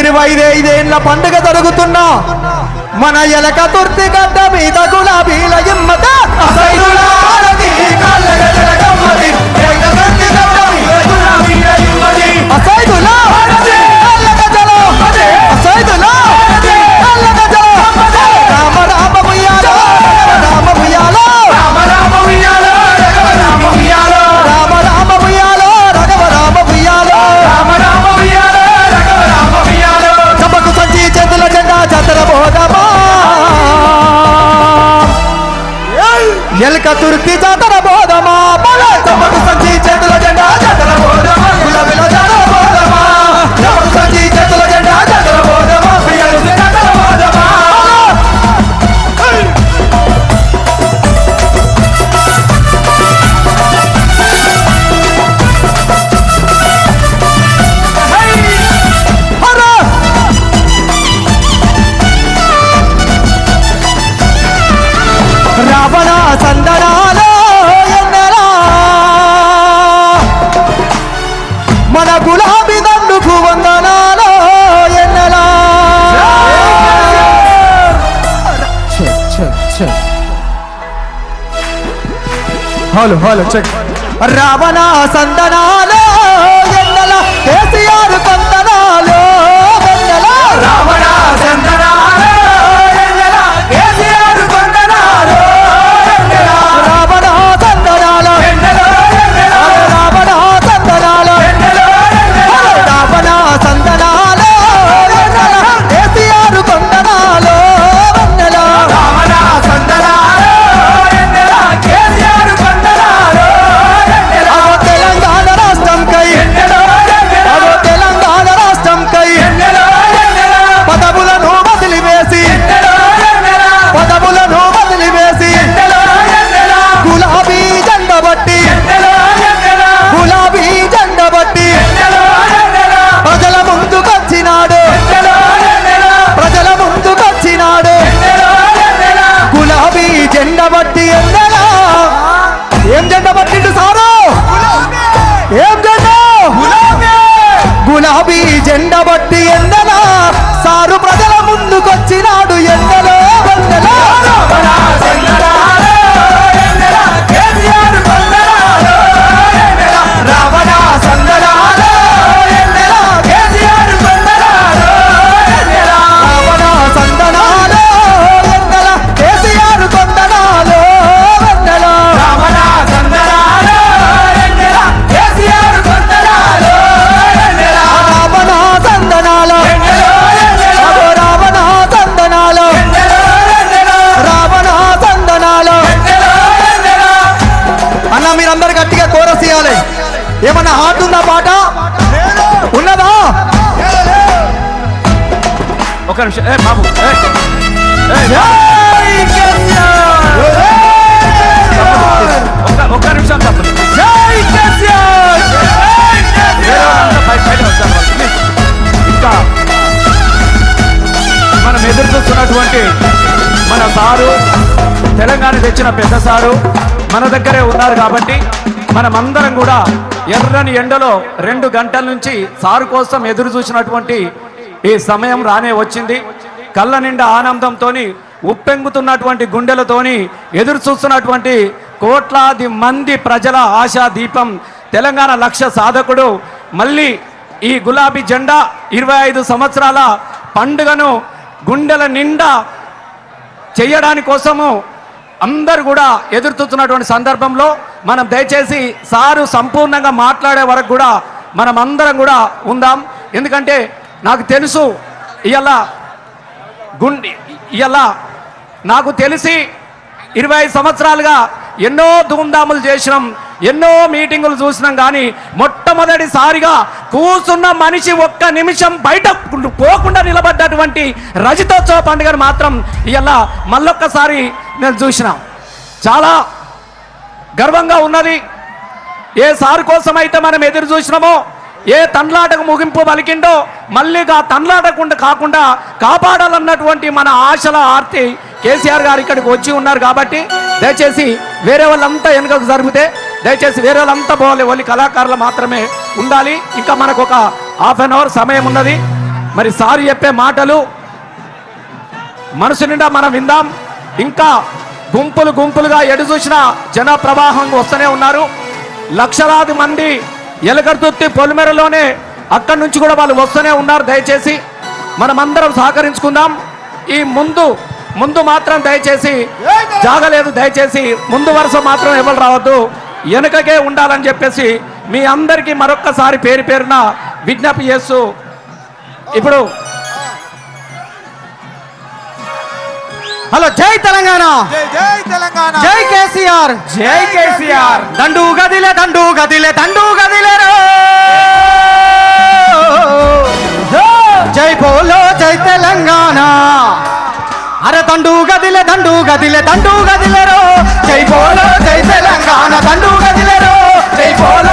25 పండుగ జరుగుతున్నా మన ఎలక తుర్తి గడ్డ మీద గులాబీల ఇమ్మత ఎలక తుర్తి జాతర బోధమా తమకు సంచి చేతుల జెండా జాతర బోధమా గులాబీల జాతర బోధమా తమకు సంచి చేతుల జెండా జాతర బోధమా జాతర బోధమా రావణ సందనాలో ఎన్నెలా మన గులాబీ దండుకు వందనాలో ఎన్నెలా హలో హలో చెక్ రావణ సందనాలో ఎన్నెలా కేసీఆర్ కందనాలో ఎన్నెలా రావణ సందనాలో ఎన్నెలా కేసీఆర్ కందనాలో రావణ సందనాలో రావణ సందనాలో రావణ సందనాలో కేసీఆర్ కొందనాలో రావణ సందనాలో కేసీఆర్ కొందనాలో తెలంగాణ రాష్ట్రం కై తెలంగాణ రాష్ట్రం కై పదవులను వదిలివేసి పదవులను వదిలివేసి గులాబీ జెండా బట్టి గులాబీ జెండా బట్టి ప్రజల ముందుకొచ్చినాడు ప్రజల ముందుకొచ్చినాడు గులాబీ జెండా బట్టి ఎందలా ఏం జెండా పట్టిండు సారు ఏం జెండా గులాబీ జెండా బట్టి ఎందలా సారు ప్రజల ముందుకొచ్చినాడు ఎందలో వందలా మీరందరూ గట్టిగా కోరస్ చేయాలి. ఏమన్నా హార్ట్ ఉందా పాట ఉన్నదా? ఒక నిమిషం బాబు ఒక్క నిమిషం తప్పదు. ఇంకా మనం ఎదురు చూస్తున్నటువంటి మన సారు తెలంగాణ తెచ్చిన పెద్ద సారు మన దగ్గరే ఉన్నారు కాబట్టి మనమందరం కూడా ఎర్రని ఎండలో 2 గంటల నుంచి సారు కోసం ఎదురు చూసినటువంటి ఈ సమయం రానే వచ్చింది. కళ్ళ నిండా ఆనందంతో ఉప్పెంగుతున్నటువంటి గుండెలతోని ఎదురు చూస్తున్నటువంటి కోట్లాది మంది ప్రజల ఆశా దీపం తెలంగాణ లక్ష్య సాధకుడు మళ్ళీ ఈ గులాబీ జెండా 25 సంవత్సరాల పండుగను గుండెల నిండా చేయడాని కోసము అందరూ కూడా ఎదురు చూస్తున్నటువంటి సందర్భంలో మనం దయచేసి సారు సంపూర్ణంగా మాట్లాడే వరకు కూడా మనం అందరం కూడా ఉందాం. ఎందుకంటే నాకు తెలుసు ఇవాళ నాకు తెలిసి 25 సంవత్సరాలుగా ఎన్నో ధూమ్ధాములు చేసినాం, ఎన్నో మీటింగులు చూసినాం. కానీ మొట్టమొదటిసారిగా కూర్చున్న మనిషి ఒక్క నిమిషం బయట పోకుండా నిలబడ్డటువంటి రజతోత్సవ పండుగను మాత్రం ఇవాళ మళ్ళొక్కసారి నేను చూసినా చాలా గర్వంగా ఉన్నది. ఏ సారు కోసం అయితే మనం ఎదురు చూసినామో, ఏ తండ్లాటకు ముగింపు పలికిండో మళ్ళీ ఆ తండ్లాటకుండా కాకుండా కాపాడాలన్నటువంటి మన ఆశల ఆర్తి కేసీఆర్ గారు ఇక్కడికి వచ్చి ఉన్నారు. కాబట్టి దయచేసి వేరే వాళ్ళంతా వెనుకకు జరిగితే దయచేసి వేరే వాళ్ళంతా పోవాలి, ఓన్లీ కళాకారులు మాత్రమే ఉండాలి. ఇంకా మనకు ఒక ½ అన్ అవర్ సమయం ఉన్నది. మరి సారు చెప్పే మాటలు మనసు నిండా మనం విందాం. ఇంకా గుంపులు గుంపులుగా ఎటు చూసిన జన ప్రవాహం వస్తూనే ఉన్నారు. లక్షలాది మంది ఎలగర్తుత్తి పొలిమేరలోనే అక్కడి నుంచి కూడా వాళ్ళు వస్తూనే ఉన్నారు. దయచేసి మనమందరం సహకరించుకుందాం. ఈ ముందు మాత్రం దయచేసి జాగలేదు, దయచేసి ముందు వరుస మాత్రం ఎవరు రావద్దు, వెనుకకే ఉండాలని చెప్పేసి మీ అందరికీ మరొక్కసారి పేరు పేరున విజ్ఞప్తి చేస్తూ ఇప్పుడు హలో, జై తెలంగాణ, జై తెలంగాణ, జై కేసీఆర్, జై కేసీఆర్. దండు గదిలే దండు గదిలే దండు గదిలే రో, జై బోలో జై తెలంగాణ. అరే దండు గదిలే దండు గదిలే దండు గదిలే రో, జై బోలో జై తెలంగాణ దండు గదిలే రో, జై బోలో